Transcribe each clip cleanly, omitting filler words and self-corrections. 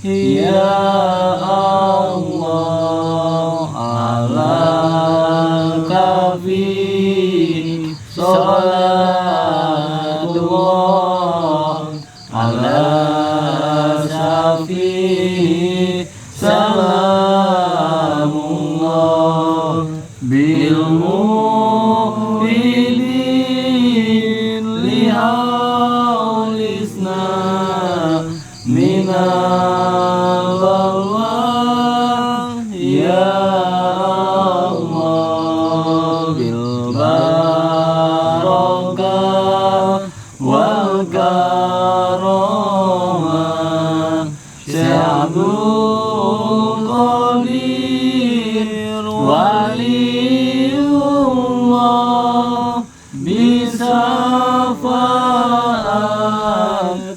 ya Allah ala kafi salatullah ala syafi salamullah bil mu'minin lihaulisna minal Allah ya Allah bil barakah wal karamah Syabul Qadir waliullah bisafaat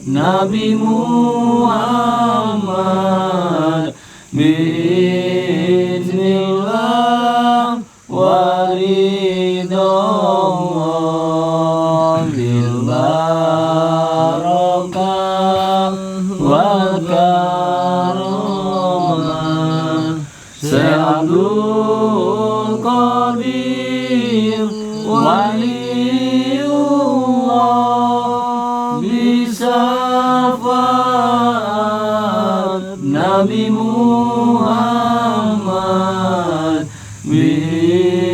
Nabi Muhammad biiznillah waridallah bil barakah wal karamah Syabul Qadir waliullah bisafaat Nabi Muhammad biiznillah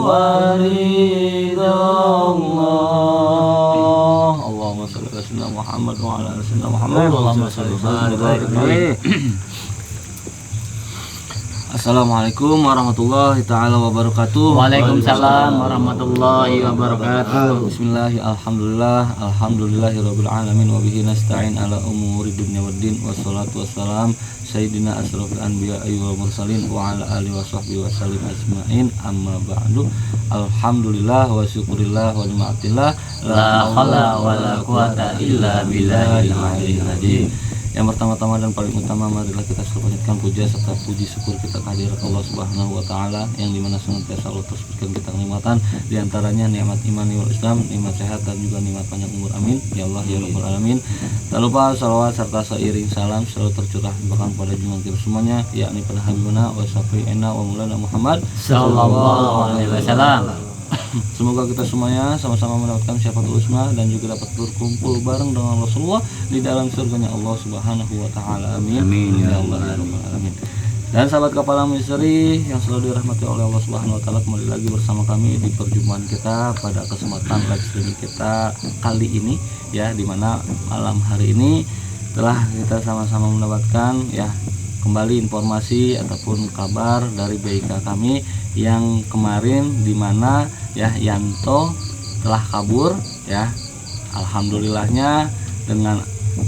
waridallah Allahumma shalli ala sayyidina Muhammad wa ala ali sayyidina Muhammad Allahumma shalli wa barik alaihi. Assalamualaikum warahmatullahi ta'ala wabarakatuh. Waalaikumsalam warahmatullahi wabarakatuh. Bismillah, alhamdulillahirabbil alamin wa bihi nasta'in ala umuri dunya waddin wassalatu wassalam sayyidina asrofil anbiya wal mursalin wa ala alihi wa sahbihi wa sallim ajma'in amma ba'du. Alhamdulillah wa syukurillah wa ni'matillah La haula wala quwata illa billahil aliyyil azim. Yang pertama-tama dan paling utama, marilah kita panjatkan puja serta puji syukur kita kehadirat Allah Subhanahu wa taala yang dimana senantiasa Allah terus berikan kita kenikmatan, diantaranya nikmat iman wal Islam, nikmat sehat dan juga nikmat panjang umur, amin ya Allah ya rabbal alamin. Tak lupa salawat serta seiring salam selalu tercurah bahkan pada junjungan kita semuanya, yakni pada habibuna wa syafi'ina wa maulana Muhammad Sallallahu alaihi wasallam. Semoga kita semuanya sama-sama mendapatkan syafaatul husna dan juga dapat berkumpul bareng dengan Rasulullah di dalam surganya Allah Subhanahu wa taala. Amin. Amin Ya Allah ya rabbal alamin. Dan sahabat kepala misteri yang selalu dirahmati oleh Allah Subhanahu wa taala, kembali lagi bersama kami di perjumpaan kita pada kesempatan live streaming kita kali ini ya, di mana malam hari ini telah kita sama-sama mendapatkan ya kembali informasi ataupun kabar dari BIK kami yang kemarin di mana ya Yanto telah kabur ya. Alhamdulillahnya dengan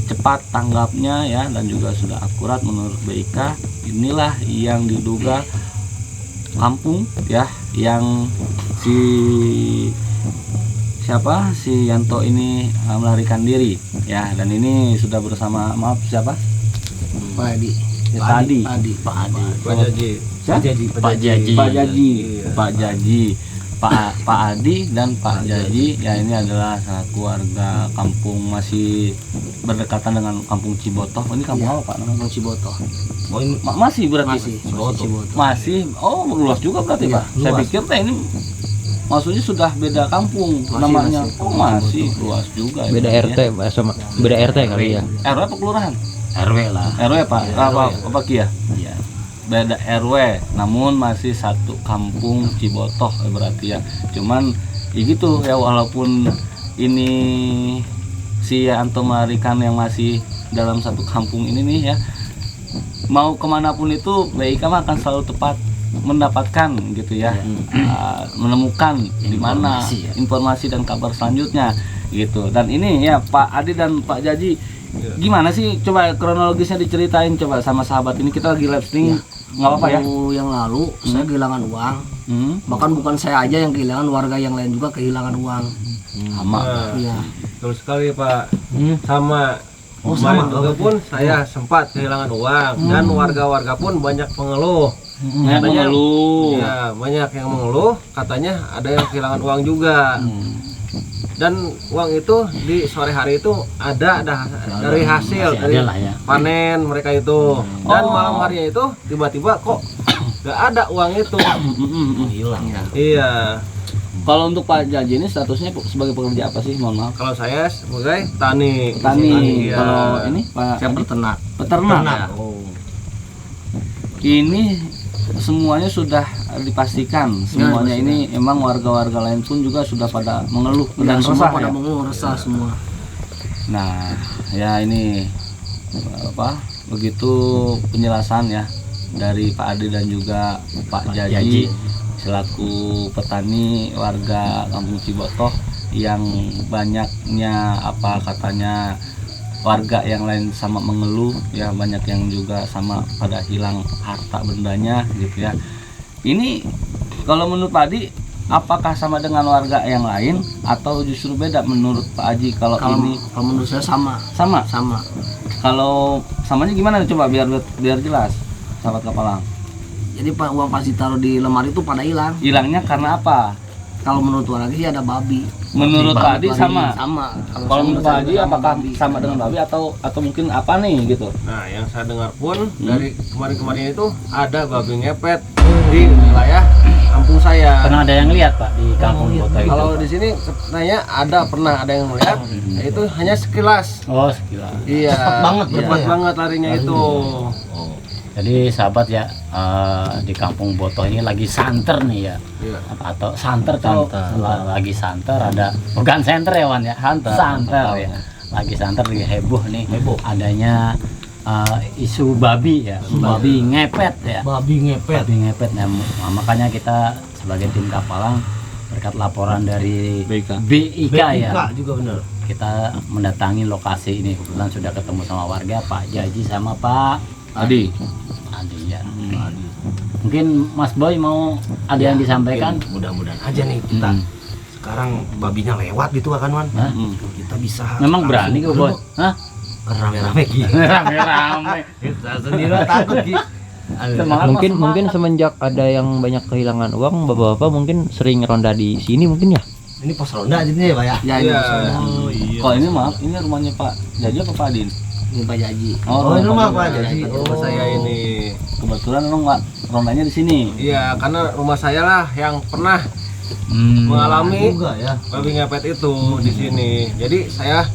cepat tanggapnya ya, dan juga sudah akurat menurut BIK. Inilah yang diduga kampung ya yang si Yanto ini melarikan diri ya, dan ini sudah bersama siapa? Pak Adi. Pak Jaji. Pak Adi dan Pak Jaji ya, ini adalah keluarga kampung masih berdekatan dengan kampung Cibotoh. Ini kampung apa Pak? Kampung Cibotoh. Oh ini masih berarti Cibotoh. Masih. Oh luas juga berarti Pak. Saya pikir ini maksudnya sudah beda kampung namanya. Masih luas juga. Beda ya, RT Pak, sama beda RT kali ya. RW apa kelurahan? RW lah. RW Pak. Apa Kia? Iya. Beda RW, namun masih satu kampung Cibotoh berarti ya. Cuman ya gitu ya, walaupun ini si Yanto melarikan yang masih dalam satu kampung ini nih ya, mau kemanapun itu BIK akan selalu tepat mendapatkan gitu ya, menemukan di mana informasi dan kabar selanjutnya gitu. Dan ini ya Pak Adi dan Pak Jaji, gimana sih coba kronologisnya diceritain coba sama sahabat ini, kita lagi live streaming. Nggak apa-apa ya. Yang lalu saya kehilangan uang. Bahkan bukan saya aja yang kehilangan, warga yang lain juga kehilangan uang. Sama. Iya. Betul sekali Pak. Sama. Oh, Kemarin sama. juga pun saya sempat kehilangan uang, dan warga-warga pun banyak mengeluh. Mengeluh. Ya, banyak yang mengeluh, katanya ada yang kehilangan uang juga. dan uang itu di sore hari itu ada dari hasil Masih dari ada lah ya. panen mereka itu, dan Oh. malam harinya itu tiba-tiba kok nggak ada uang itu. hilang ya. Iya, Kalau untuk Pak Jaji ini statusnya sebagai pekerja apa sih? Mohon maaf. kalau saya sebagai petani. Petani. Iya. Kalau ini Pak Saya peternak. peternak. Ya. Oh. Ini semuanya sudah dipastikan. Semuanya ini emang warga-warga lain pun juga sudah pada mengeluh dan Dan semua resah pada ya. mengeluh resah semua. Nah, ya ini apa? Begitu penjelasan ya dari Pak Adi dan juga Pak Jaji selaku petani warga Kampung Cibotoh yang banyaknya apa katanya warga yang lain sama mengeluh ya, banyak yang juga sama pada hilang harta bendanya gitu ya. Ini kalau menurut Pak Adi apakah sama dengan warga yang lain atau justru beda menurut Pak Haji? Kalau ini Kalau menurut saya sama. sama. Kalau Samanya gimana nih, coba biar jelas sahabat Kapalang. jadi uang pas ditaruh di lemari itu pada hilang. Hilangnya karena apa? Kalau menurut warga sih ada babi. Menurut Pak Adi sama. Sama. Kalau menurut Pak Haji saya apakah babi. sama dengan babi atau mungkin apa nih gitu? Nah, yang saya dengar pun dari kemarin-kemarin itu ada babi ngepet di wilayah kampung saya. Pernah ada yang lihat Pak di kampung kota itu? Kalau di sini sebenarnya pernah ada yang melihat, itu hanya sekilas. Oh, sekilas. Iya, cepat banget larinya itu. Jadi sahabat ya, di kampung Botoh ini lagi santer nih ya. Iya. Atau santer tuh lagi santer, ada bukan center ya Wan ya, santer ya. Lagi santer, lagi heboh nih, adanya isu babi ya, babi ngepet ya. Babi ngepet. Nah, makanya kita sebagai tim Kapalang berkat laporan dari BIK ya, juga benar. kita mendatangi lokasi ini. Kebetulan sudah ketemu sama warga, Pak Jaji sama Pak Adi. ya. Mungkin Mas Boy mau ada yang disampaikan? Mudah-mudahan aja nih kita sekarang babinya lewat gitu kan Wan. Hah? Kita bisa Memang berani kok Boy? Hah? rame-rame gitu. Rame-rame. Kita sendiri takut gitu. Mungkin semenjak ada yang banyak kehilangan uang, bapak-bapak mungkin sering ronda di sini mungkin ya. Ini pos ronda jadinya ya Pak ya. Ya ini Iya. Kalau ini maaf, ini rumahnya Pak Jaji apa Pak Adi? ini Pak Jaji. Oh, ini rumah Pak Jadi Jaji. rumah saya ini. Kebetulan memang Pak rondanya di sini. Iya, karena rumah saya lah yang pernah mengalami Juga ya. babi ngepet itu di sini. Jadi saya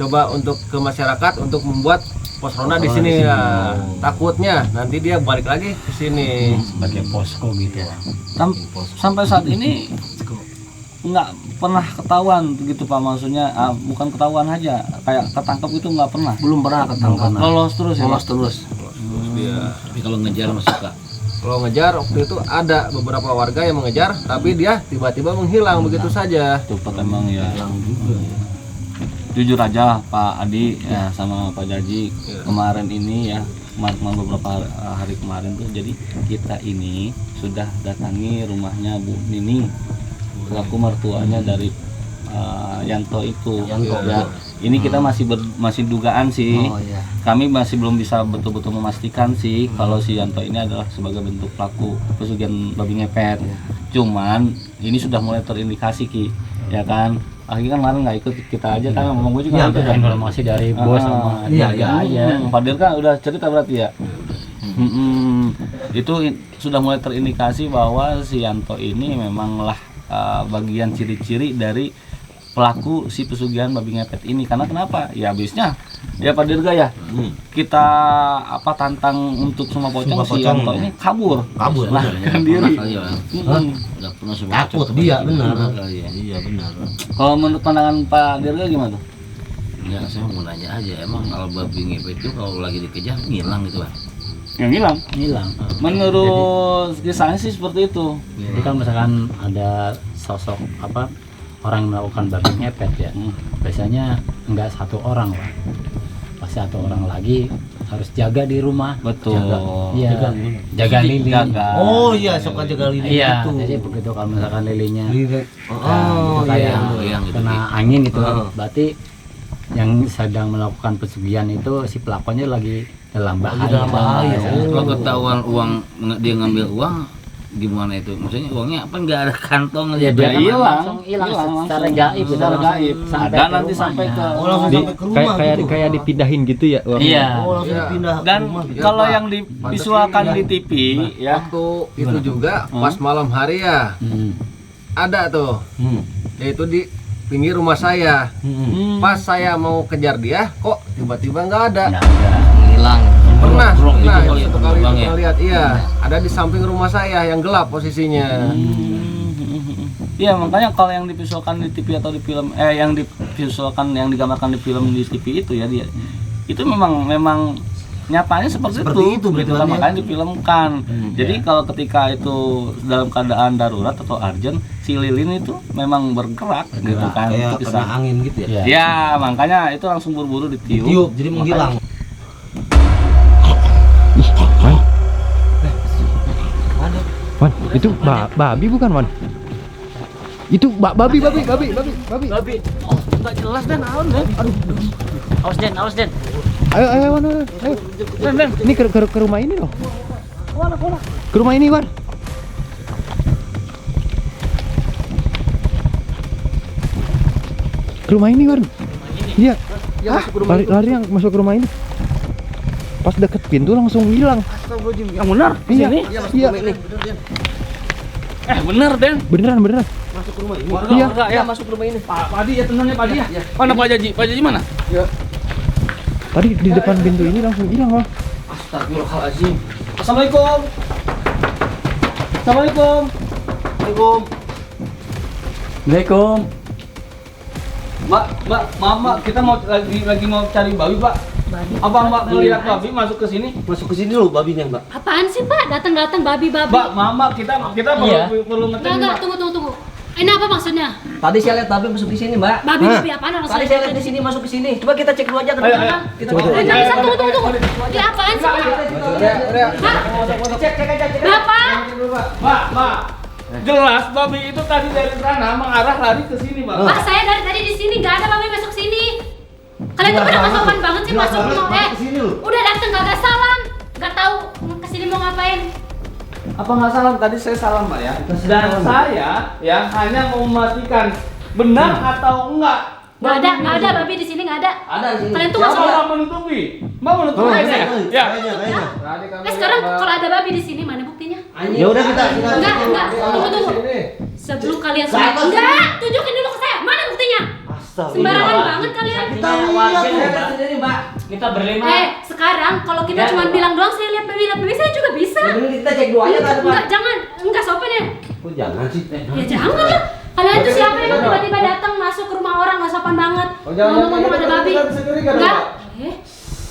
coba untuk ke masyarakat untuk membuat pos ronda di sini ya. Takutnya nanti dia balik lagi ke sini. Sebagai posko gitu ya. Sampai saat ini nggak pernah ketahuan gitu Pak, maksudnya bukan ketahuan aja, kayak ketangkep itu nggak pernah. Belum pernah ketangkap. Lolos terus ya. Lolos terus. Dia Tapi kalau ngejar masuk Kak. kalau ngejar waktu itu ada beberapa warga yang mengejar, tapi dia tiba-tiba menghilang begitu saja. Cepat emang ya. Jujur aja Pak Adi ya sama Pak Jaji, kemarin ini ya, kemarin beberapa hari kemarin tuh, jadi kita ini sudah datangi rumahnya Bu Nini, selaku mertuanya dari Yanto itu. Ya, ini kita masih dugaan sih. Oh iya. Kami masih belum bisa betul-betul memastikan sih kalau si Yanto ini adalah sebagai bentuk pelaku pesugihan babi ngepet. Cuman ini sudah mulai terindikasi Ki, ya kan? Akhirnya kan kemarin nggak ikut, kita aja kan ngomong, gue juga ikut Ada informasi dari bos sama Iya, dia aja. Pak Dirka udah cerita berarti ya. Itu sudah mulai terindikasi bahwa si Yanto ini memanglah bagian ciri-ciri dari pelaku si pesugihan babi ngepet ini. Karena kenapa? Ya habisnya ya Pak Dirga ya, kita tantang untuk semua pocong, si Yanto ini kabur melarikan diri. Udah pernah Takut dia benar. Iya benar. Kalau menurut pandangan Pak Dirga gimana tuh? Ya saya mau nanya aja, emang kalau babi ngepet itu kalau lagi dikejar ngilang gitu Pak? Yang Hilang. menurut kisahnya sih seperti itu. Jadi kan misalkan ada sosok orang yang melakukan babi ngepet ya, biasanya enggak satu orang Pak, pasti satu orang lagi harus jaga di rumah. Betul. Jaga lilin. Oh iya, suka jaga lilin Iya, itu. jadi begitu kalau misalkan lilinnya Oh kayak iya. kena angin itu, berarti yang sedang melakukan pesugihan itu si pelakunya lagi dalam bahaya. dalam bahaya. Kalau ketahuan dia ngambil uang, gimana itu? Maksudnya uangnya apa nggak ada kantong Ya aja? dia hilang. langsung hilang secara gaib, Secara gaib. sampai Dan ke nanti sampai ke rumahnya. Oh, langsung Di, sampai ke rumah kayak kayak gitu. kayak dipindahin gitu ya uangnya? Iya. Oh, langsung Iya. pindah ke dan rumah gitu. kalau Pak. yang divisualkan di TV ya Waktu itu juga pas malam hari ya ada tuh, yaitu di pinggir rumah saya. Pas saya mau kejar dia, kok tiba-tiba nggak ada. Hilang. Pernah itu itu kali ya, satu kali Bang, ya? pernah lihat, iya. Ada di samping rumah saya yang gelap posisinya. Iya, makanya kalau yang divisualkan di TV atau di film yang divisualkan yang digambarkan di film di TV itu ya dia itu memang nyatanya seperti itu berarti gitu kan, kan ya? makanya difilmkan. Jadi kalau ketika itu dalam keadaan darurat atau urgent, si lilin itu memang bergerak gitu kan, Kayak itu kena bisa. angin gitu ya. Ya, makanya itu langsung buru-buru ditiup. Tiup jadi menghilang. Wan, itu babi bukan Wan? Itu babi. Oh, enggak jelas dan naon deh. Aduh. Awas Den. Ayo Wan, ayo. Ini ke rumah ini loh. Ke rumah ini Wan. Ke rumah ini Wan. Iya. Lari yang masuk ke rumah ini. Pas deket pintu langsung hilang. Yang benar di Iya. sini. Iya. Benar, Den. Beneran. Warga, Iya. warga ya masuk rumah ini. Pak Adi ya, tenangnya Pak Adi ya. Mana Pak Jaji? Pak Jaji mana? Tadi di depan pintu ini langsung hilang Wan. Astagfirullahaladzim. Assalamualaikum. Assalamualaikum. Assalamualaikum. Mbak, Mama, kita lagi mau cari babi, Pak. Apa Mbak melihat babi masuk ke sini? Masuk ke sini dulu babinya, Mbak. Apaan sih Pak? Datang-datang babi-babi. Mbak, Mama, kita Iya. perlu ngecek. Enggak, tunggu. Ini apa maksudnya? Tadi saya lihat babi masuk di sini, Mbak. Babi apaan orang Tadi saya lihat di sini masuk ke sini. Coba kita cek dulu aja ke Ayo, belakang. ayo. Kita Coba, cek. Jangan bisa, tunggu. Ini apaan sih Pak? Pak? Mbak. Jelas babi itu tadi dari sana mengarah lari ke sini, Mbak. Pak, saya dari tadi di sini nggak ada babi masuk sini. Kalian tuh pada kesopan banget sih masuk rumah. Udah dateng kagak salam, nggak tahu kesini mau ngapain. Apa nggak salam? Tadi saya salam, Mbak ya. Dan saya ya hanya mau memastikan benar atau enggak. Nggak ada babi di sini, nggak ada. Ada di sini. Kalian tuh Siapa masuk. yang menutupi? Mbak menutupi saya. Ya. Kayaknya. Sekarang kalau ada babi di sini mana buktinya? Ya udah kita Enggak. Tunggu. Sebelum kalian semua. Enggak, tunjukin dulu ke saya. Mana buktinya? Sembarangan banget kalian. Kita lihat tuh. Sendiri, Mbak. Kita berlima. Sekarang kalau kita cuma bilang doang saya lihat babi, saya juga bisa. Mending kita cek dulu aja kan, Mbak. Enggak, jangan. Enggak sopan ya. Oh, jangan sih. Ya jangan lah. Kalian tuh siapa yang tiba-tiba datang masuk ke rumah orang nggak sopan banget. Ngomong-ngomong ada babi. Enggak.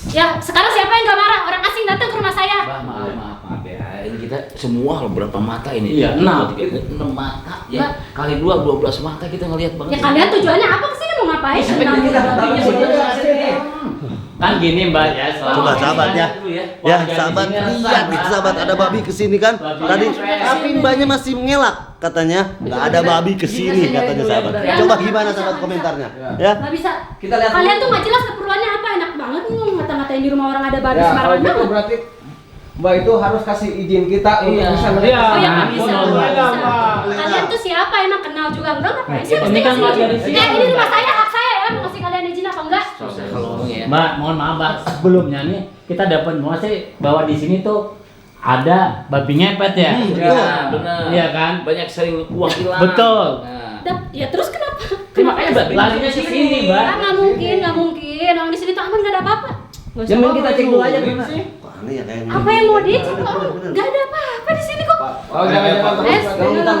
Ya, sekarang siapa yang nggak marah? Orang asing datang ke rumah saya. Maaf ya. Ini kita semua loh berapa mata ini? Iya, 6. 6 mata ya. Kali 12 mata kita ngelihat banget. Ya kalian tujuannya apa kesini mau ngapain? Kan gini Mbak ya, Coba sahabat ya. Ya, sahabat lihat nih sahabat ada babi kesini kan. Tadi tapi mbaknya masih mengelak katanya nggak ada babi kesini katanya sahabat. Coba gimana sahabat komentarnya? Ya. Nggak bisa. Kita lihat Kalian dulu. tuh nggak jelas keperluannya apa, enak banget ngata-ngatain di rumah orang ada babi Ya, kalau sembarangan gitu banget. berarti Mbak itu harus kasih izin kita untuk bisa Iya. Oh ya nggak bisa. Boleh, Nggak bisa. Mbak. Kalian tuh siapa emang kenal juga enggak ngapain sih? Ini kan Mesti warga di kasih sini. izin. Ini rumah saya, hak saya ya, mau kasih kalian izin apa enggak? Mbak, mohon maaf Mbak, sebelumnya nih kita dapat informasi bahwa di sini tuh ada babi ngepet ya. Iya, benar. Iya kan? Banyak sering uang hilang. Betul. Nah. Ya terus kenapa? Makanya Mbak larinya ke sini, Mbak. Nggak mungkin. Orang di sini tuh aman, nggak ada apa-apa. Nggak usah Yang kita cek dulu aja Ini dulu. sih. Aneh ya kayaknya. Apa yang mau dicek? Nggak ada apa-apa di sini kok. Oh, jangan Eh,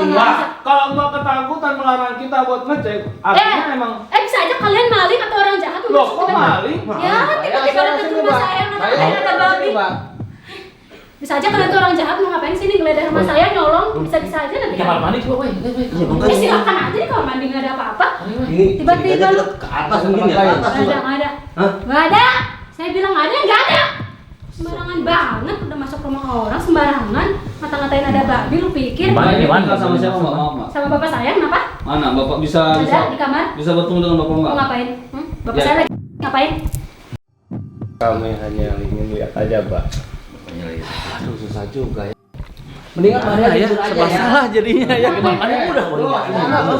Mbak, kalau Mbak ketakutan melarang kita buat ngecek, artinya emang bisa aja kalian maling atau orang jahat tuh loh masuk kok ke dalam. maling? Ya, tiba-tiba datang ke rumah saya, ngatain ada babi. Bisa aja kalian tuh orang jahat mau ngapain sini ngeledah rumah saya nyolong, bisa-bisa aja nanti. Kamar mandi coba, woi. Ya silakan aja nih kalau mandi nggak ada apa-apa. Ini Tiba-tiba kita lu ke atas mungkin ya, ke atas coba. nggak ada. Hah? Nggak ada. Saya bilang nggak ada, nggak ada. Sembarangan banget udah masuk rumah orang sembarangan, ngata-ngatain ada babi lu pikir. Gimana nih, Wan? Sama siapa Mbak? Maaf. Sama bapak saya kenapa? Mana Bapak bisa Ada di kamar. bisa bertemu dengan Bapak Mau Mbak? ngapain? Bapak Ya. saya lagi ngapain? Kami hanya ingin lihat aja, Mbak. Aduh, susah juga ya. Mendingan Mbak Dea ya jujur aja serba ya. salah jadinya ya gimana Makanya udah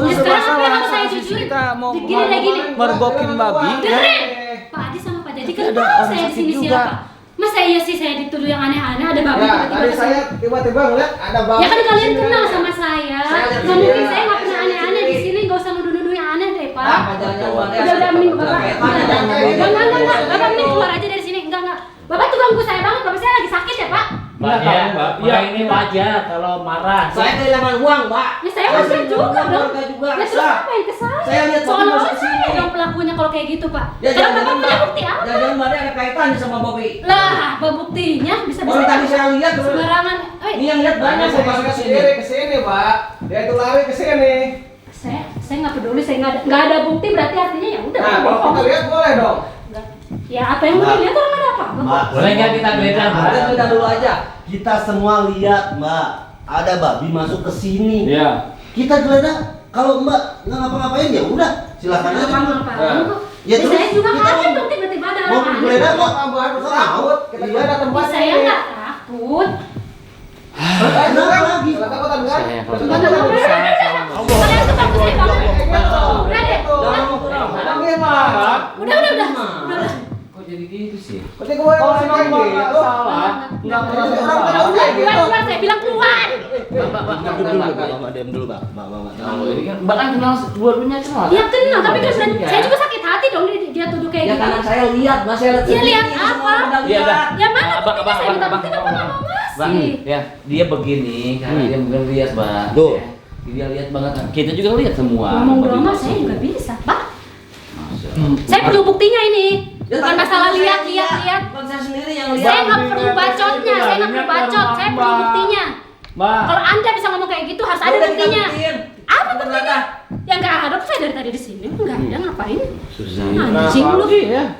Ya sekarang apa yang harus saya jujur? kita mau Gini deh gini. mergokin babi Dengerin. Pak Adi sama Pak Jadi kan Ada tahu orang saya di sakit sini juga. siapa. Masa iya sih saya dituduh yang aneh-aneh ada babi Ya, tiba-tiba tadi ke saya sini? tiba-tiba ngeliat ada babi. Ya kan kalian di sini. kenal sama saya. Saya lihat Nggak mungkin sendiri. saya nggak pernah aneh-aneh di sini. Nggak usah nuduh-nuduh yang aneh deh, Pak. Apa jangan-jangan Mbak Dea Udah mending Bapak. Enggak, Bapak mending keluar aja dari sini. Enggak. Bapak tuh ganggu saya banget. Bapak saya lagi sakit ya, Pak. Mbak ya, ini wajar kalau marah. Saya kehilangan uang, Mbak. Ya saya wajar juga dong. Keluarga juga. Ya terus ngapain ke saya? Saya lihat Bobby Seolah-olah masuk ke sini. saya dong pelakunya kalau kayak gitu, Pak. Ya Kalau Bapak jangan punya bukti apa? Jangan Mbak Dea ada kaitannya sama Bobby. Lah, apa buktinya? Bisa-bisa Orang tadi saya lihat sembarangan. Ini yang lihat banyak Saya kok masuk ke sini. sendiri ke sini, Pak. Dia itu lari ke sini. Saya nggak peduli, saya nggak ada bukti berarti artinya ya udah. Nah, kalau kita lihat boleh dong. Nggak. Ya apa yang mau dilihat orang ada apa? Mbak, Boleh nggak kita geledah, Mbak? Ada kita dulu aja. kita semua lihat Mbak, ada babi masuk ke sini. Iya. Kita geledah. Kalau Mbak nggak ngapa-ngapain ya udah, silakan aja. Apa-apaan kok. Ya, Ya, terus saya juga kita kaget mau- dong tiba-tiba ada mau orang aneh. geledah kok. Mbak harus Nggak takut. Kita Iya. geledah Ya, tempat saya ini. nggak takut. Kenapa lagi? Nggak takutan kan? Saya kalau Nggak ada apa-apa. Kalian tuh bagus saya banget. Udah deh. Abang gimana? Udah. kok jadi gitu sih? Berarti gue yang masih kayak gitu. Nggak pernah Keluar, saya bilang keluar. Mbak, diam dulu, Mbak. Kalau ini kan bahkan kenal dua-duanya kenal. Ya kenal, tapi kan saya juga sakit hati dong dia tuduh kayak Ya gitu. karena saya lihat, Mas, saya lihat. Ya, lihat sendiri, semua apa? pada Iya, lihat. Bang. Ya mana Abang, buktinya saya minta abang, bukti nggak pernah mau Bang, ngasih. ya dia begini karena dia mungkin lihat, Bang. Tuh. Ya. Dia lihat banget. Kita juga lihat semua. Ngomong Babi drama masuk. saya nggak bisa, Pak. Masya Saya perlu buktinya ini. Ya, Bukan tapi masalah saya lihat. Bukan saya sendiri yang lihat. Saya nggak perlu bacotnya, saya nggak perlu bacot, saya perlu buktinya. Mbak. Kalau Anda bisa ngomong kayak gitu harus ada Udah, kita buktinya. buktiin. Apa Kita buktinya? lihat. Ya nggak ada, kok saya dari tadi di sini nggak ada ngapain? Susah. Anjing lu.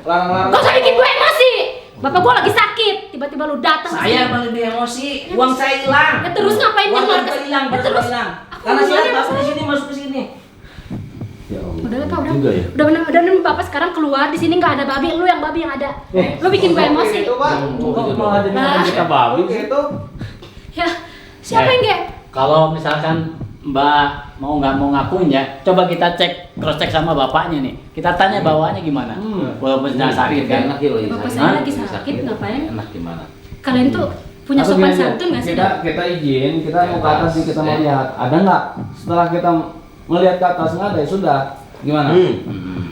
Larang-larang. Kau usah bikin gue emosi. Bapak gua lagi sakit, tiba-tiba lu datang. Saya paling emosi. Uang saya hilang. Ya terus ngapain Uang keluar kita ke- hilang, Ya berapa terus. hilang? Aku Karena saya hubungannya lihat sama Bapak di saya. sini masuk ke sini. Ya Allah. Udah Pak, udah. Juga ya? Udah benar Bapak sekarang keluar di sini nggak ada babi, lu yang babi yang ada. Lu bikin gue emosi. Itu, Pak. Kok malah jadi Nah. kita babi sih? Gitu. Ya, siapa yang kayak? Kalau misalkan Mbak mau nggak mau ngakuin ya, coba kita cross check sama bapaknya nih. Kita tanya bawaannya gimana. Walaupun sedang sakit kan. Enak ya lagi Bapak sakit. saya lagi sakit, ngapain? Enak gimana? Kalian tuh punya Atau sopan gini aja, santun nggak sih? kita izin, kita mau ke atas sih, kita mau lihat. Ada nggak? Setelah kita melihat ke atas nggak ada, ya sudah. Gimana?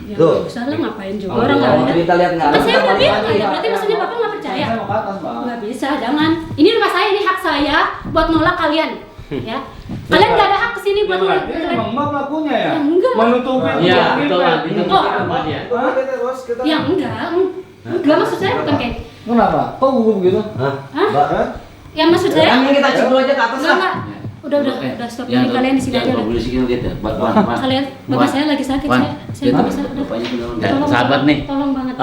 Ya Tuh. nggak usah lah, ngapain juga Oh, orang nggak kalau ada. Kita lihat nggak Kan ada. saya udah Kita bilang balik ya, lagi. berarti maksudnya Bapak nggak percaya? Saya mau ke atas, Mbak. Nggak bisa, jangan. Ini rumah saya, ini hak saya buat nolak kalian. Ya, kalian nggak ada hak kesini buat nolak. Emang Mbak pelakunya ya? Ya, enggak. Menutupi Iya, untuk betul. kita. Itu Oh. Mbak dia. Terus kita. Ya enggak maksud saya bukan kayak. Kenapa? Kok gugup gitu? Hah? Mbak, Ya maksud saya. Yang ini kita cek dulu aja ke atas lah. Enggak. Udah stop Yang ini kalian di sini aja. Yang lah. boleh sih kita lihat ya. Wan. Kalian, bapak saya lagi sakit, Wan, saya nggak bisa. Udah. Bapaknya beneran. Ya, Tolong, sahabat nih. Tolong banget.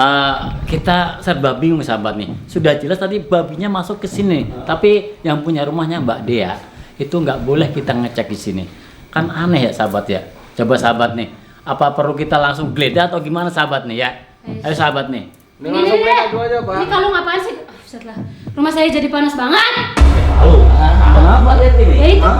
Kita serba bingung sahabat nih. Sudah jelas tadi babinya masuk ke sini, tapi yang punya rumahnya Mbak Dea itu nggak boleh kita ngecek di sini. Kan aneh ya sahabat ya. Coba sahabat nih, apa perlu kita langsung geledah atau gimana sahabat nih ya? Ayo sahabat nih. Ini langsung mereka dua aja, Pak. Ini kalau ngapain sih? Setelah rumah saya jadi panas banget. Kenapa lihat ini? Ya itu.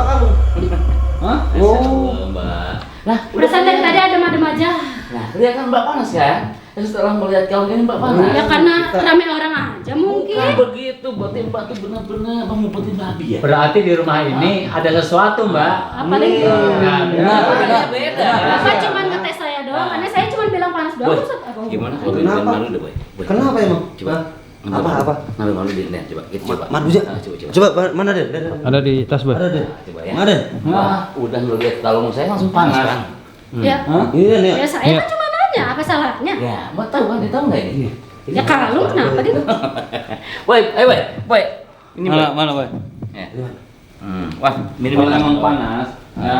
Hah? Oh, Mbak. Nah, Perasaan dari tadi adem-adem aja. Nah, lihat kan Mbak panas kan? Setelah melihat kalau ini Mbak panas. Ya karena rame orang aja mungkin. Bukan begitu, berarti Mbak tuh benar-benar ngumpetin babi ya. Berarti di rumah ini ada sesuatu Mbak. Apa lagi? Nah, benar. Beda. Bapak cuma ngetes saya doang, karena saya cuma bilang panas doang. Boy, Maksud apa? gimana kalau Kenapa? main malu deh, Boy? Boy. Kenapa emang? Coba. Apa? Ngambil malu deh, coba. Kita coba. Mar Buja. Ah, coba. Coba mana deh? Ada di tas, Bah. Ada deh. Coba ya. Mana deh? Wah, udah ngeliat kalung saya langsung panas kan. Ya, Iya nih. ya saya kan cuma nanya, apa salahnya? Ya, Mbak tahu kan, dia tahu nggak ini? Ya kalung kenapa gitu? Boy, ayo Boy, Boy. Ini Boy. Mana, Boy? Ya. Wah, mirip Kalau emang panas, ya.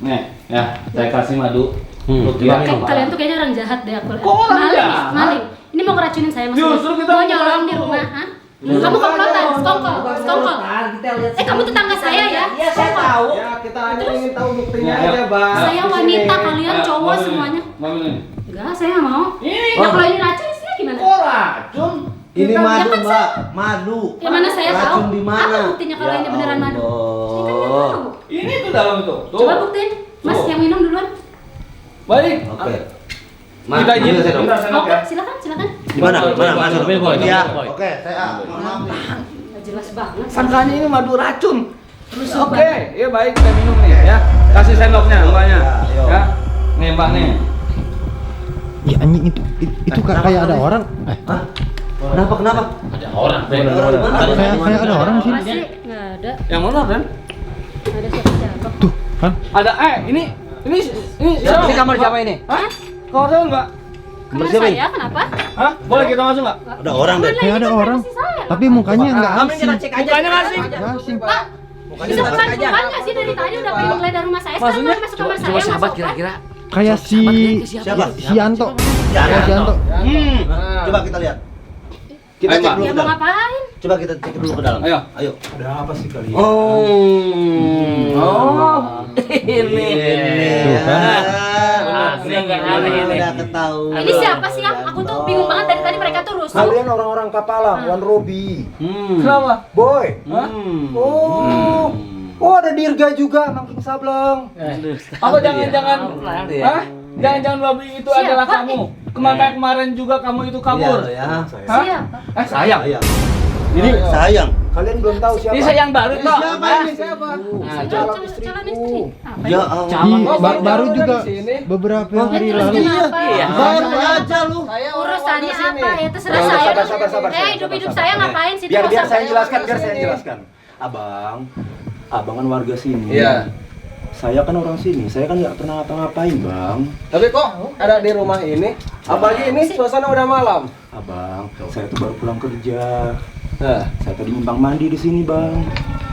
Nih, ya, saya kasih madu. Kalian tuh kayaknya orang jahat deh aku. Kok orang Maling, jahat? maling. Ini mau ngeracunin saya maksudnya. Justru kita mau mau nyolong di ngeracunin. rumah, hah? Kamu komplotan, sekongkol, sekongkol. Kita lihat. Kamu tetangga saya ya? Iya, saya Sekongkol. tahu. Ya, kita hanya ingin tahu buktinya Ya, aja, Bang. Saya wanita, kalian cowok Ngambil ini, semuanya. ngambil ini. Enggak, saya nggak mau. Ini Ya kalau ini racun isinya gimana? kok racun? Ini Ya madu, kan, Mbak. Madu. Ya mana saya tahu? Racun di mana? Apa buktinya kalau ini beneran madu? Saya kan nggak tahu. Ini tuh dalam tuh. Coba buktiin. Mas yang minum duluan. Baik. Oke. Kita izin dong. Oke, silakan, silakan. Di mana? Mana? Boy. Iya. Oke, saya maaf. Nggak jelas banget. Sangkanya ini madu racun. Oke, iya baik kita minum nih ya. Kasih sendoknya mbaknya. Ayo. Ya. Nih mbak nih. Ya anjing itu kayak ada orang. Hah? Kenapa? Ada orang, Bre. Kayak ada orang sih. Masih nggak ada. Yang mana, Ren? Nggak ada siapa-siapa. Tuh, kan? Ada ini siapa? Ini kamar siapa ini? Hah? Kau tahu enggak? Kamar siapa ini? saya, kenapa? Hah? Boleh kita masuk enggak? Ada orang deh. Kayak ada orang. Tapi mukanya enggak asing. Mukanya masih. Enggak asing. Pak, bisa bukan nggak sih dari tadi udah pengen menggeledah rumah saya. Sekarang baru masuk kamar saya. Coba sahabat masuk, kira-kira. Kayak si Siapa? Yanto. Ya, Yanto. Coba kita lihat. Kita Ayo, cek Mbak. dulu Ya ke mau dalam. ngapain? Coba kita cek dulu ke dalam. Ayo. Ayo. Ada apa sih kalian? Oh. Ini. Tuh kan. Asing aneh ini. Udah ketahuan. Ini siapa sih yang aku tuh bingung banget dari tadi mereka tuh rusuh. Kalian orang-orang Kapalang, Wan Robi, Kenapa? Boy. Hah? Oh ada Dirga juga, Mangking Sableng. Apa jangan-jangan? Hah? Jangan-jangan babi itu Siapa? adalah kamu? Kemarin juga kamu itu kabur. Ya. Hah? Siapa? Sayang. Ini sayang. Kalian belum tahu siapa? Ini sayang baru toh. Siapa ini? Siapa? Nah, Calon istri. Apa Ya ya? Allah. Ih, baru juga di sini. beberapa hari Terus lalu. kenapa? Baru aja lu. Urusannya apa ya terserah Sabar, saya. sabar. Hidup saya ngapain sih? Biar saya jelaskan, jelaskan. Abang kan warga sini. Iya. Saya kan orang sini, saya kan nggak pernah ngapa-ngapain, Bang. Tapi kok ada di rumah ini? Apalagi ini suasana udah malam. Abang, saya tuh baru pulang kerja. Nah, Saya tadi nyumbang mandi di sini, Bang.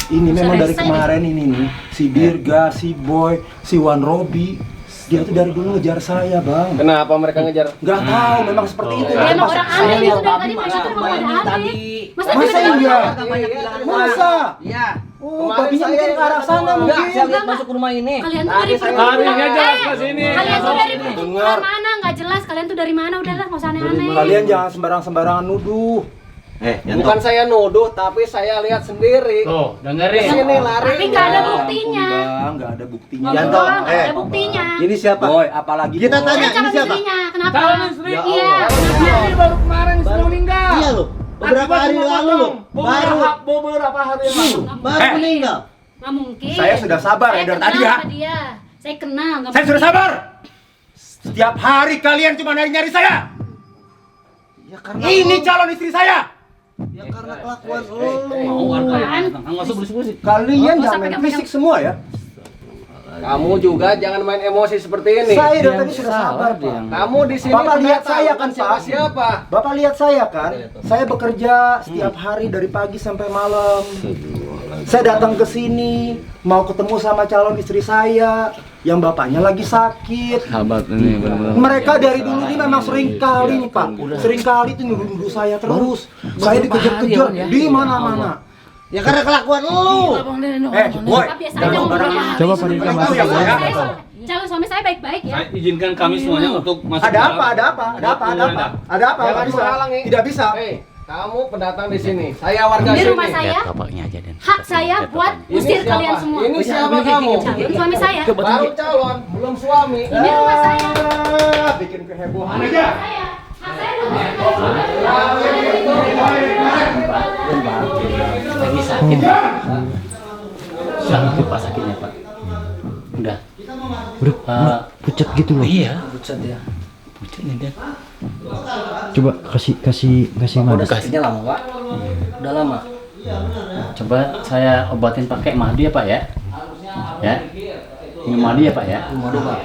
Ini memang dari kemarin ini nih, si Dirga, si Boy, si Wan Robi, dia tuh dari dulu ngejar saya, Bang. kenapa mereka ngejar? Nggak tahu, memang seperti itu. Ya emang orang aneh Saya- itu dari tadi mereka tuh emang ada aneh. Masa Masa iya? Masa? Iya. Oh, babinya mungkin ke arah sana mungkin. saya lihat masuk ke rumah ini. Kalian tuh dari Harinya jelas ke sini. Kalian tuh dari Dengar. perkumpulan mana? Nggak jelas. Kalian tuh dari mana? Udahlah, nggak usah aneh-aneh. Kalian jangan sembarangan nuduh. Bukan saya nuduh, tapi saya lihat sendiri. Tuh, dengerin. Sini lari. Tapi nggak ada buktinya. Bang, nggak ada buktinya. Yanto, Nggak ada buktinya. Ini siapa? Boy, apalagi Kita Boy. tanya, Saya ini calon siapa? istrinya. Kenapa? Calon istri? Iya. Ini baru kemarin istri meninggal. Iya lu. Beberapa hari lalu lu. Baru Beberapa hari yang lalu. baru meninggal. Nggak mungkin. Saya sudah sabar ya Saya dari kenal tadi ya. sama dia. Saya kenal. nggak Saya sudah mungkin. sabar. Setiap hari kalian cuma nyari-nyari saya. Ya karena Ini calon istri saya. ya karena kelakuan lu. Mau warga ya. Apaan? Nggak usah berisik-berisik. Kalian Nggak usah jangan main pegang-pegang. fisik semua ya. Kamu juga jangan main emosi seperti ini. Saya dari tadi sudah sabar, Pak. Kamu di sini Bapak lihat pendatang, saya bukan kan, Pak. siapa-siapa. Bapak lihat saya kan, saya bekerja setiap hari dari pagi sampai malam. Saya datang ke sini mau ketemu sama calon istri saya yang bapaknya lagi sakit. Sahabat ini benar-benar. Mereka dari dulu ini memang sering kali nih Pak, sering kali tuh nuduh-nuduh saya terus. Saya dikejar-kejar di mana-mana. Ya karena kelakuan lu. Boy, Bapak biasa aja ngomong beberapa hari. Coba Pak Dirga masuk. Calon suami saya baik-baik ya. Izinkan kami semuanya untuk masuk. ada apa? Ada apa? Ada apa? Ada apa? Ada apa? Jangan Nggak bisa. menghalangi. Tidak bisa. Hei, kamu pendatang di sini. Saya warga Ini sini. rumah saya. Bapaknya aja dan. Hak saya buat Ini usir siapa? kalian semua. Ini siapa kamu? Calon suami saya. Baru calon, belum suami. Ini rumah saya. Bikin kehebohan aja. Saya. Hak saya buat Lagi sakit. Sakit Pak sakitnya Pak. Udah. Udah, pucat gitu loh. Iya, pucat ya. Pucat nih dia. Coba kasih madu. Kasihnya lama Pak. Udah lama. Coba saya obatin pakai madu ya Pak ya. Ya. Minum madu ya Pak ya. Madu Pak.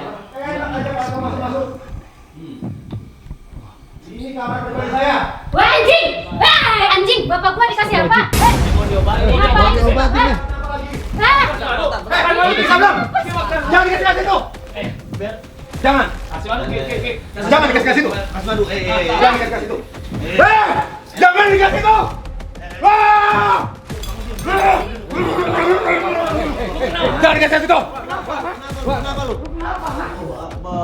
Wah anjing! Wah anjing! Bapak gua dikasih apa? Ngapain sih? Jangan dikasih itu. Jangan. Jangan dikasih itu. Mas Madu, Jangan dikasih itu. Jangan dikasih itu. Jangan dikasih itu. kenapa lu?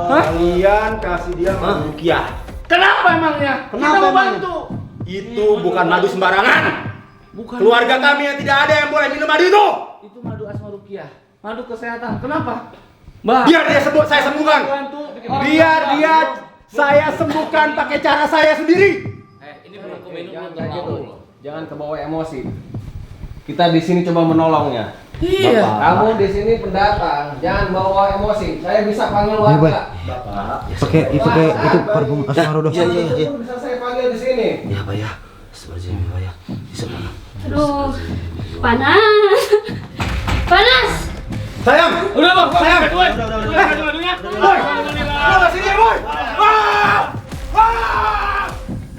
Kalian kasih dia rupiah. Kenapa emangnya? Kenapa Kita mau emangnya? bantu. Itu bukan madu sembarangan. Bukan. Keluarga kami yang tidak ada yang boleh minum madu itu. Itu madu asma rukiah. Madu kesehatan. Kenapa? Mbak. Biar dia saya sembuhkan. Biar dia saya sembuhkan pakai cara saya sendiri. Ini belum minum belum Jangan tahu. gitu. Jangan kebawa emosi. Kita di sini coba menolongnya. Iya. Kamu di sini pendatang, jangan bawa emosi. Saya bisa panggil Iya, warga. Pakai itu parfum Asmarodoh. Iya. Bisa saya panggil di sini. Ya, Pak ya. Astagfirullahaladzim, Pak ya. Bisa, Pak. Aduh, panas. Panas. Sayang. Udah, Bang. Sayang. Udah. Udah sini, boy.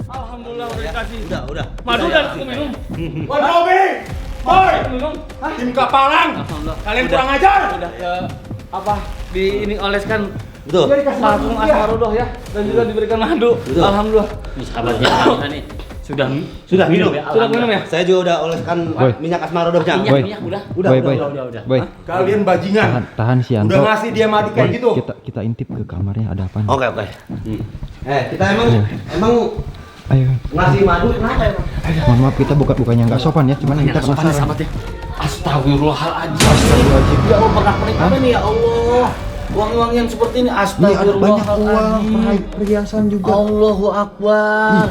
Alhamdulillah udah dikasih. Udah. Madu dan aku minum. Boy, Bobby. Boy. Minum. Tim Kapalang. Alhamdulillah. Kalian kurang ajar. Udah ke apa? Di ini oleskan Betul. parfum Asmarodoh ya dan juga diberikan madu. Betul. Alhamdulillah. Sahabatnya kita nih sudah minum. Sudah minum ya? Saya juga udah oleskan Boy. minyak Asmarodohnya. Boy. minyak udah. Udah. Udah. Boy, Kalian bajingan. tahan si Yanto. Udah ngasih dia madu kayak Boy, gitu. kita intip ke kamarnya, ada apa? Oke. Kita emang Ayo. ngasih madu kenapa emang? Mohon maaf, kita bukannya nggak sopan ya, cuman kita penasaran. Astagfirullahaladzim. Ya Allah, pernah apa nih ya Allah? Uang-uang yang seperti ini, Ini ada banyak uang, astagfirullahaladzim. perhiasan juga. Allahu Akbar.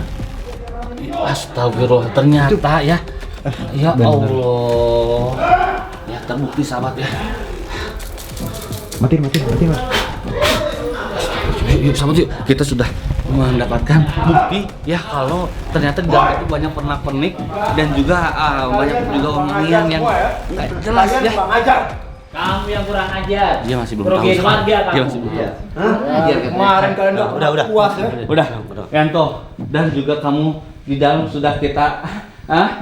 Astagfirullah, ternyata ya. Ya bener. Allah. Ya terbukti sahabat ya. Mati. Yuk sahabat yuk, kita sudah mendapatkan bukti ya kalau ternyata di dalam itu banyak pernak-pernik dan juga banyak juga wangian yang jelas ya. Kurang ajar. Kamu yang kurang ajar. Dia masih belum tahu. Kerugian warga kamu. Dia masih belum tahu. Kemarin kalian nggak Udah. puas ya. Udah, Yanto, dan juga kamu di dalam sudah kita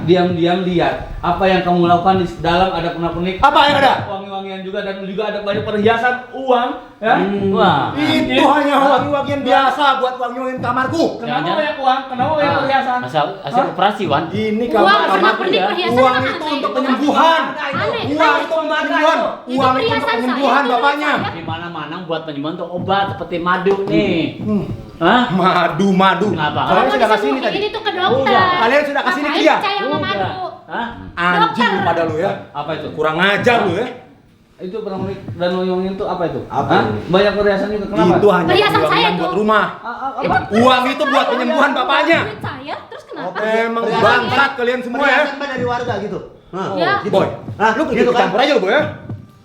diam-diam lihat apa yang kamu lakukan di dalam. Ada pernak-pernik, Apa yang ada? wangi-wangian juga, dan juga ada banyak perhiasan uang ya. Wah, Itu hanya wangi-wangian biasa buat wangi-wangian kamarku. kenapa banyak uang? Kenapa banyak perhiasan? Asal operasi, Wan. Ini Uang kamarku. pernak-pernik perhiasan Uang apa itu aneh? untuk penyembuhan. Aneh. Uang itu untuk penyembuhan. Itu Uang itu untuk perhiasan penyembuhan saya, itu bapaknya. duit saya. Di mana-mana buat penyembuhan untuk obat seperti madu nih. Hah? Madu. Kenapa? Kalian Kamu sudah kasih ini disuruh tadi. ini tuh ke dokter. Kalian sudah kasih ini ke Ngapain dia? percaya sama madu? Hah? Anjing lu pada lu ya. Apa itu? Kurang ajar lu ya. Itu pernak-pernik dan wangi-wangian itu apa itu? Apa Hah? ini? Banyak perhiasan juga. Kenapa? Itu hanya Perhiasan saya wangi-wangian tuh. buat rumah. Itu Uang itu buat penyembuhan bapaknya. duit saya, terus kenapa? Emang bangsat kalian semua ya. Perhiasan dari warga gitu. Ya. gitu. Boy, Hah? lu Gitu kan? campur aja lu boy ya.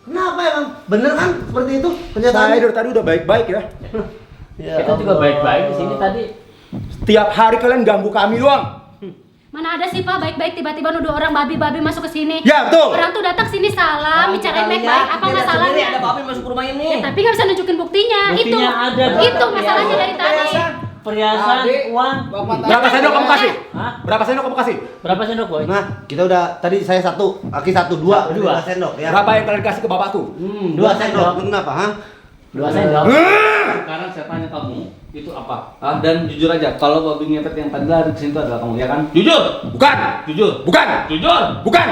Kenapa emang? Bener kan seperti itu Saya kenyataannya? dari tadi udah baik-baik ya. Ya Kita juga Allah. baik-baik di sini tadi. Setiap hari kalian ganggu kami doang. Mana ada sih Pak baik-baik tiba-tiba nuduh orang babi-babi masuk ke sini. Ya betul. Orang tuh datang sini salam, bicarain baik-baik, apa masalahnya? Ada babi masuk ke rumah Ya, ini. tapi nggak bisa nunjukin buktinya. Buktinya ada, Pak. Itu masalahnya dari tadi. Perhiasan, Tadi, uang. Bapak Berapa sendok kamu kasih? Hah? Berapa sendok kamu kasih? Berapa sendok, Boy? Nah, kita udah tadi saya satu, Aki satu, dua, Satu, dua dua. sendok ya. Berapa yang kalian kasih ke bapakku? Dua sendok. Kenapa, ha? 2 sendok. Sekarang saya tanya kamu, itu apa? Dan jujur aja, kalau babi ngepet yang tadi lari ke sini itu adalah kamu, ya kan? Jujur! Bukan. Jujur! Bukan. Jujur! Bukan.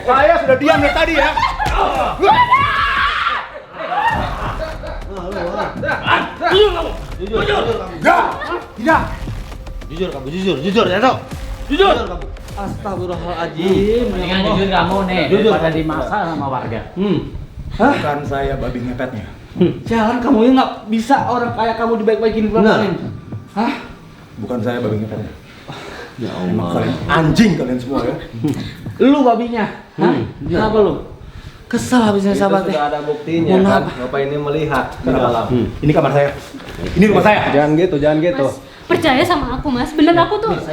Saya sudah diam dari tadi ya. Enggak. Tidak. Jujur kamu, jujur ya, Tok. Jujur! kamu. Astagfirullahaladzim. Mendingan jujur kamu nih, Jujur. daripada dimasa sama warga. Bukan saya babi ngepetnya. Jalan kamu ini nggak bisa orang kayak kamu dibaik-baikin pulang-pulang. Hah? Bukan saya babi ngepetnya. Ya Allah. Emang kalian anjing kalian semua ya. Lu babinya. Hah? Kenapa lu? Kesel habisnya Itu sahabat sudah ya. ada buktinya Mohon kan. maaf. Bapak ini melihat di dalam. Ini kamar saya. Ini rumah saya. Jangan gitu, jangan gitu. Mas, percaya sama aku Mas. Bener aku tuh. Aku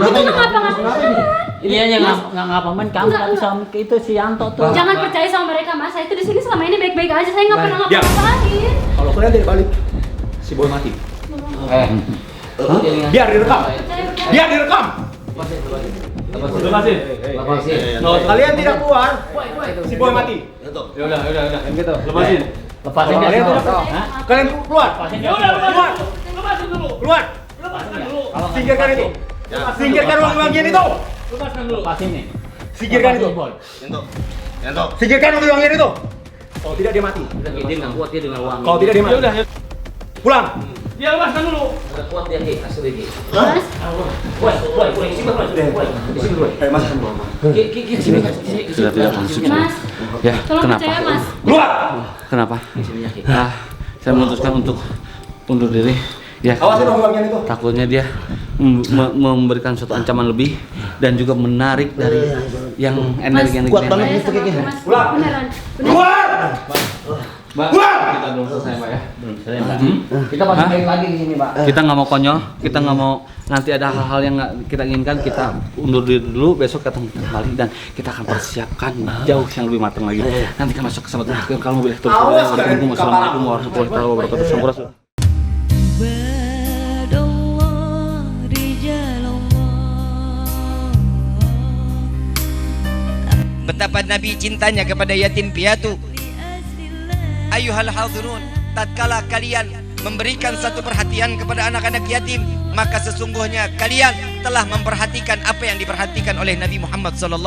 tuh nggak ngapa-ngapain. Ini aja nggak ngapa-ngapain kamu, Enggak, tapi sama itu si Yanto tuh. Jangan percaya sama mereka Mas. Saya itu di sini selama ini baik-baik aja. Saya nggak pernah diam. ngapa-ngapain. Kalau kalian tidak balik, si boy mati. Biar direkam. Biar direkam. Lepasin. Lepasin. Kalian tidak keluar, si boy mati. Ya udah. Yang gitu. Lepasin. Lepasin Kalau dia kalian semua. tidak Hah? kalian keluar. Lepasin Ya dia udah, semua. Keluar. lepasin dulu. Keluar. Lepaskan dulu. Kalau nggak Singkirkan itu. lepasin, Singkirkan wangi-wangian itu. Lepaskan dulu. lepasin nih. Singkirkan itu. Lepasin, Boy. Yanto. Yanto. Singkirkan wangi-wangian itu. Kalau tidak dia mati. Dia nggak kuat dia dengan uang. Kalau tidak dia mati. Udah, Pulang. dia lepaskan dulu. Nggak kuat dia Ki, asli Ki. Boy, di sini boy. Di sini boy. Mas. Ki, sini. Sudah tidak masuk. Mas, Ya, tolong kenapa? percaya Mas. Keluar. Kenapa? Di sini Ki. Saya memutuskan untuk undur diri. Ya, Awasin dong bagian itu. takutnya dia memberikan suatu ancaman lebih dan juga menarik dari yang energi yang Kuat banget Saya gitu kayaknya. Mas, Pulang. beneran. Keluar. Mbak, Keluar. kita belum selesai Mbak ya. Belum selesai, Pak. Kita masih balik lagi di sini, Pak. Kita nggak mau konyol, kita nggak mau nanti ada hal-hal yang nggak kita inginkan. Kita undur diri dulu, besok ketemu kembali dan kita akan persiapkan jauh yang lebih matang lagi. Nanti kita masuk ke kesempatan kalau mobil terus. Assalamualaikum warahmatullahi wabarakatuh. Sampurasun. Betapa Nabi cintanya kepada yatim piatu. Ayuhal hadirun, tatkala kalian memberikan satu perhatian kepada anak-anak yatim, maka sesungguhnya kalian telah memperhatikan apa yang diperhatikan oleh Nabi Muhammad SAW.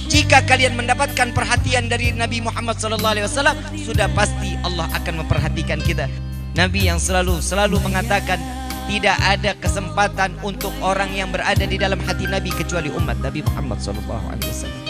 Jika kalian mendapatkan perhatian dari Nabi Muhammad SAW, sudah pasti Allah akan memperhatikan kita. Nabi yang selalu mengatakan tidak ada kesempatan untuk orang yang berada di dalam hati Nabi kecuali umat Nabi Muhammad SAW.